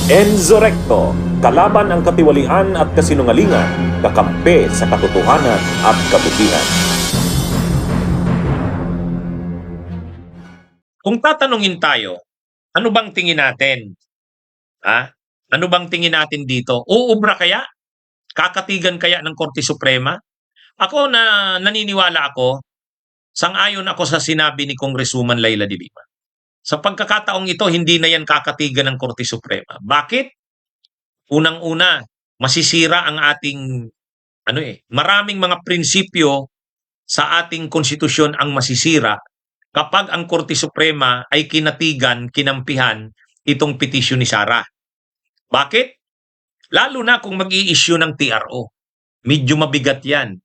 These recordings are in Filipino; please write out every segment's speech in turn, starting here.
Enzo Recto, kalaban ang katiwalian at kasinungalingan, kakampi sa katotohanan at kabutihan. Kung tatanungin tayo, ano bang tingin natin? Ano bang tingin natin dito? Uubra kaya? Kakatigan kaya ng Korte Suprema? Ako na naniniwala ako, sang-ayon ako sa sinabi ni Congresswoman Laila de Lima. Sa pagkakataong ito, hindi na yan kakatigan ng Korte Suprema. Bakit? Unang-una, masisira ang ating maraming mga prinsipyo sa ating konstitusyon ang masisira kapag ang Korte Suprema ay kinatigan, kinampihan itong petisyon ni Sara. Bakit? Lalo na kung mag-i-issue ng TRO. Medyo mabigat yan.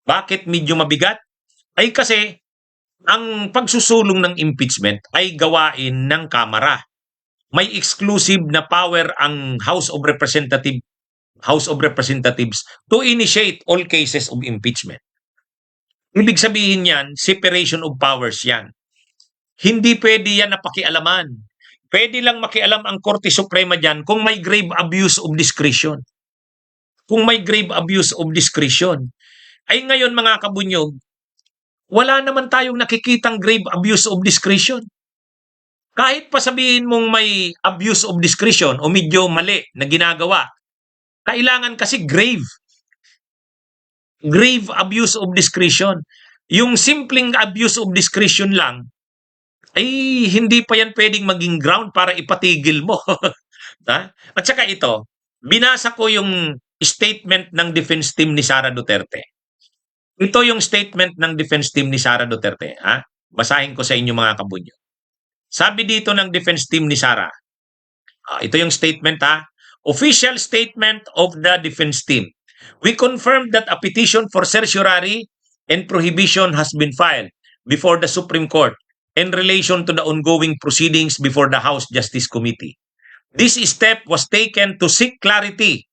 Bakit medyo mabigat? Ay kasi ang pagsusulong ng impeachment ay gawain ng Kamara. May exclusive na power ang House of Representatives to initiate all cases of impeachment. Ibig sabihin yan, separation of powers yan. Hindi pwede yan na pakialaman. Pwede lang makialam ang Korte Suprema dyan kung may grave abuse of discretion. Kung may grave abuse of discretion. Ay ngayon mga kabunyog, wala naman tayong nakikitang grave abuse of discretion. Kahit pa sabihin mong may abuse of discretion o medyo mali na ginagawa, kailangan kasi grave. Grave abuse of discretion. Yung simpleng abuse of discretion lang, ay hindi pa yan pwedeng maging ground para ipatigil mo. At saka ito, binasa ko yung statement ng defense team ni Sara Duterte. Ito yung statement ng defense team ni Sara Duterte. Basahin ko sa inyo mga kabunyo. Sabi dito ng defense team ni Sara, ito yung statement official statement of the defense team. We confirm that a petition for certiorari and prohibition has been filed before the Supreme Court in relation to the ongoing proceedings before the House Justice Committee. This step was taken to seek clarity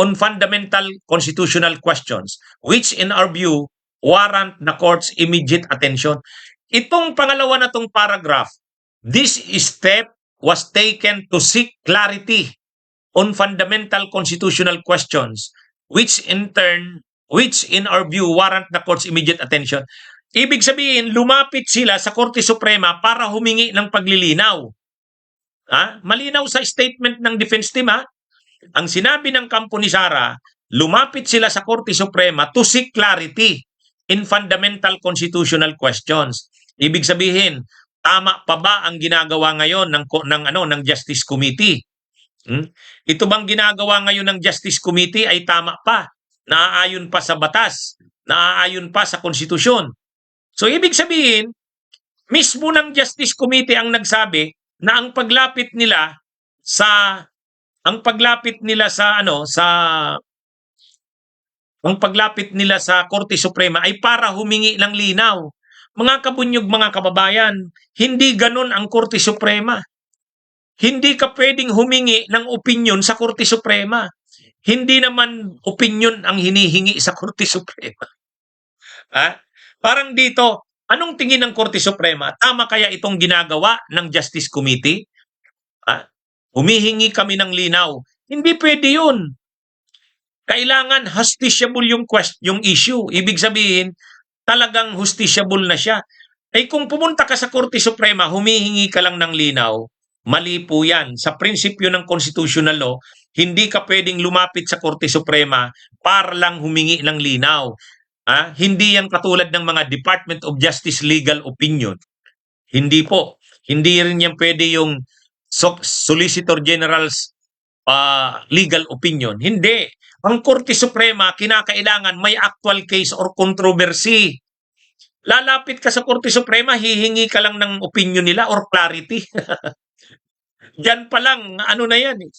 on fundamental constitutional questions, which in our view warrant the court's immediate attention. Itong pangalawa na tong paragraph, this step was taken to seek clarity on fundamental constitutional questions, which in our view warrant the court's immediate attention. Ibig sabihin, lumapit sila sa Korte Suprema para humingi ng paglilinaw. Malinaw sa statement ng defense team. Ang sinabi ng kampo ni Sara, lumapit sila sa Korte Suprema to seek clarity in fundamental constitutional questions. Ibig sabihin, tama pa ba ang ginagawa ngayon ng Justice Committee? Ito bang ginagawa ngayon ng Justice Committee ay tama pa? Naaayon pa sa batas? Naaayon pa sa konstitusyon? So ibig sabihin, mismo ng Justice Committee ang nagsabi na ang paglapit nila sa Korte Suprema ay para humingi ng linaw. Mga kabunyog, mga kababayan, hindi ganun ang Korte Suprema. Hindi ka pwedeng humingi ng opinyon sa Korte Suprema. Hindi naman opinyon ang hinihingi sa Korte Suprema. Parang dito, anong tingin ng Korte Suprema? Tama kaya itong ginagawa ng Justice Committee? Humihingi kami ng linaw. Hindi pwede yun. Kailangan justiciable yung issue. Ibig sabihin, talagang justiciable na siya. Ay kung pumunta ka sa Korte Suprema, humihingi ka lang ng linaw, mali po yan. Sa prinsipyo ng constitutional law, hindi ka pwedeng lumapit sa Korte Suprema para lang humingi ng linaw. Hindi yan katulad ng mga Department of Justice legal opinion. Hindi po. Hindi rin yan pwede yung Solicitor General's legal opinion. Hindi. Ang Korte Suprema, kinakailangan may actual case or controversy. Lalapit ka sa Korte Suprema, hihingi ka lang ng opinion nila or clarity. Diyan pa lang, ano na yan eh.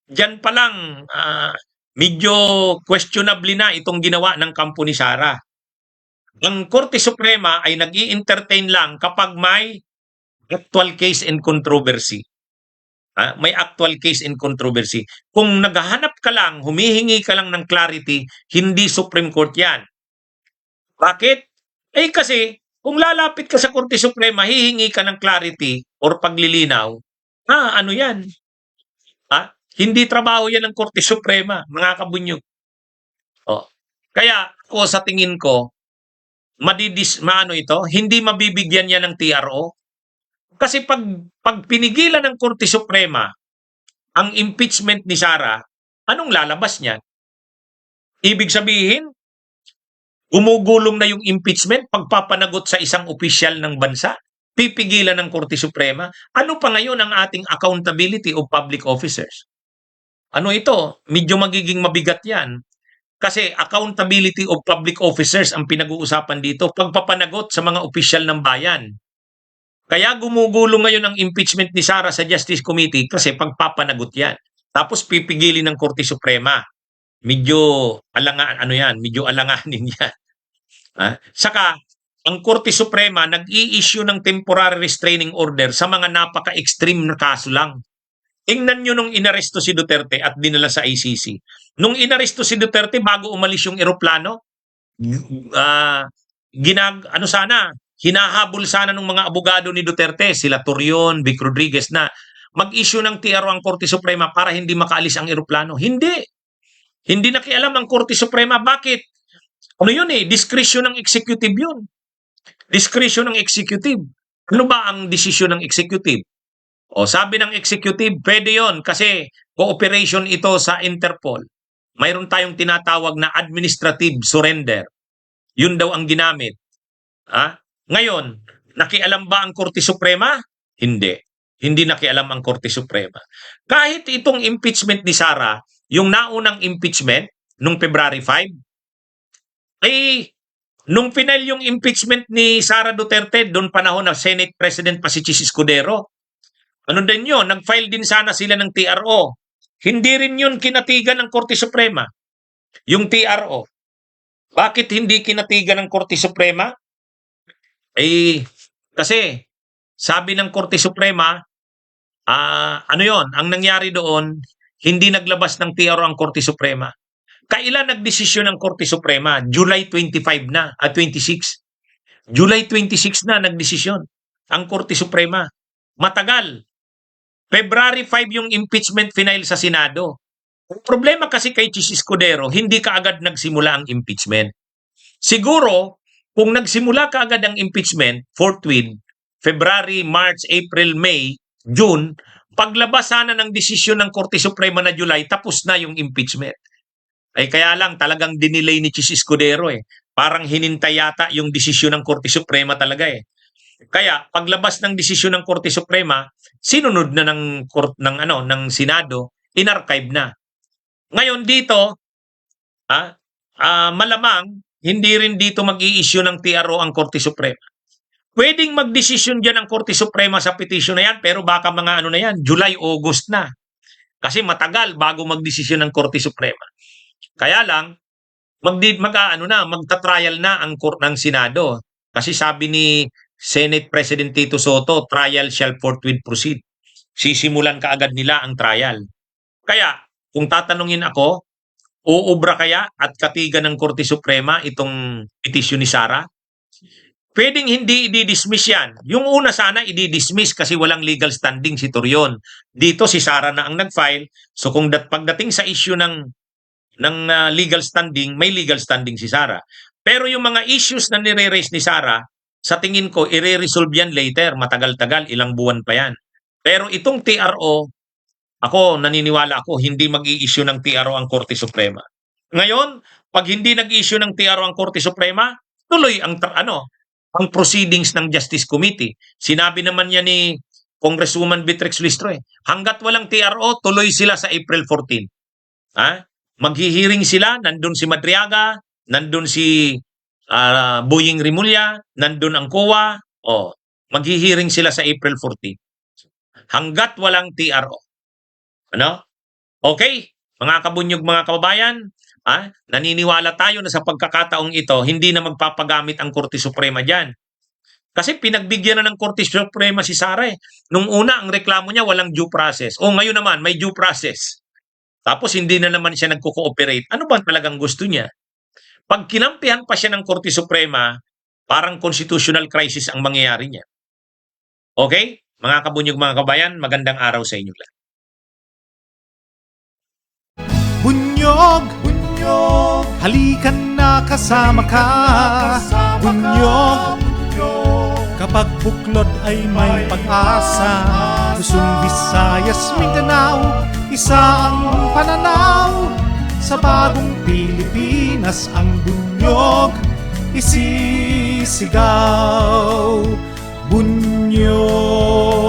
Diyan pa lang, medyo questionable na itong ginawa ng kampo ni Sara. Ang Korte Suprema ay nag-i-entertain lang kapag may actual case and controversy. May actual case and controversy. Kung naghahanap ka lang, humihingi ka lang ng clarity, hindi Supreme Court yan. Bakit? Kasi kung lalapit ka sa Korte Suprema, hihingi ka ng clarity or paglilinaw, ano yan? Hindi trabaho yan ng Korte Suprema, mga kabunyog. Oh. Kaya ako sa tingin ko, maano ito, hindi mabibigyan yan ng TRO. Kasi pag pinigilan ng Korte Suprema ang impeachment ni Sara, anong lalabas niyan? Ibig sabihin, gumugulong na yung impeachment pagpapanagot sa isang opisyal ng bansa. Pipigilan ng Korte Suprema. Ano pa ngayon ang ating accountability of public officers? Ano ito? Medyo magiging mabigat yan. Kasi accountability of public officers ang pinag-uusapan dito, pagpapanagot sa mga opisyal ng bayan. Kaya gumugulong ngayon ang impeachment ni Sara sa Justice Committee kasi pagpapanagot yan. Tapos pipigilin ng Korte Suprema. Medyo medyo alanganin yan. Saka, ang Korte Suprema nag-i-issue ng temporary restraining order sa mga napaka-extreme na kaso lang. Tingnan nyo nung inaresto si Duterte at dinala sa ICC. Nung inaresto si Duterte bago umalis yung eroplano, hinahabol sana ng mga abogado ni Duterte, sila Torion, Vic Rodriguez na mag-issue ng TRO ang Korte Suprema para hindi makaalis ang eroplano. Hindi. Hindi nakialam ang Korte Suprema. Bakit? Ano yun discretion ng executive yun. Discretion ng executive. Ano ba ang desisyon ng executive? O sabi ng executive, pwede yon kasi cooperation ito sa Interpol. Mayroon tayong tinatawag na administrative surrender. Yun daw ang ginamit. Ngayon, nakialam ba ang Korte Suprema? Hindi. Hindi nakialam ang Korte Suprema. Kahit itong impeachment ni Sara, yung naunang impeachment, nung February 5, nung final yung impeachment ni Sara Duterte, doon panahon na Senate President pa si Chis Escudero, din yun, nag-file din sana sila ng TRO. Hindi rin yun kinatigan ng Korte Suprema. Yung TRO. Bakit hindi kinatigan ng Korte Suprema? Kasi sabi ng Korte Suprema, ang nangyari doon, hindi naglabas ng TRO ang Korte Suprema. Kailan nagdesisyon ng Korte Suprema? July 25 na, 26. July 26 na nagdesisyon ang Korte Suprema. Matagal. February 5 yung impeachment final sa Senado. Ang problema kasi kay Chis Escudero, hindi kaagad nagsimula ang impeachment. Siguro, kung nagsimula kaagad ang impeachment, forthwith, February, March, April, May, June, paglabas sana ng desisyon ng Korte Suprema na July, tapos na yung impeachment. Kaya lang talagang dinelay ni Chis Escudero Parang hinintay yata yung desisyon ng Korte Suprema talaga Kaya paglabas ng desisyon ng Korte Suprema, sinunod na ng Senado, inarchive na. Ngayon dito, malamang hindi rin dito mag-i-issue ng TRO ang Korte Suprema. Pwedeng magdesisyon diyan ang Korte Suprema sa petition na yan, pero baka mga July, August na. Kasi matagal bago magdesisyon ng Korte Suprema. Kaya lang, magta-trial na ang ng Senado. Kasi sabi ni Senate President Tito Soto, trial shall forthwith proceed. Sisimulan kaagad nila ang trial. Kaya, kung tatanungin ako, uubra kaya at katigan ng Korte Suprema itong petisyon ni Sara? Pwedeng hindi i-dismiss yan. Yung una sana i-dismiss kasi walang legal standing si Torion. Dito si Sara na ang nag-file. So kung pagdating sa issue ng legal standing, may legal standing si Sara. Pero yung mga issues na nire-raise ni Sara, sa tingin ko, i-resolve yan later. Matagal-tagal, ilang buwan pa yan. Pero itong TRO, naniniwala ako, hindi mag-i-issue ng TRO ang Korte Suprema. Ngayon, pag hindi nag-issue ng TRO ang Korte Suprema, tuloy ang proceedings ng Justice Committee. Sinabi naman niya ni Congresswoman Beatrix Listro hanggat walang TRO, tuloy sila sa April 14. Maghihiring sila, nandun si Madriaga, nandun si Boying Rimulya, nandun ang COA, maghihiring sila sa April 14. Hanggat walang TRO. Okay? Mga kabunyog, mga kababayan, naniniwala tayo na sa pagkakataong ito, hindi na magpapagamit ang Korte Suprema dyan. Kasi pinagbigyan na ng Korte Suprema si Sara Nung una, ang reklamo niya walang due process. Ngayon naman, may due process. Tapos hindi na naman siya nagko-cooperate. Ano ba talagang gusto niya? Pag kinampihan pa siya ng Korte Suprema, parang constitutional crisis ang mangyayari niya. Okay? Mga kabunyog, mga kabayan, magandang araw sa inyo lahat. Halikan na kasama ka, Bunyog. Kapag buklod ay may pag-asa, Luzon, Visayas, Mindanao, isa ang pananaw. Sa bagong Pilipinas ang bunyog isisigaw. Bunyog.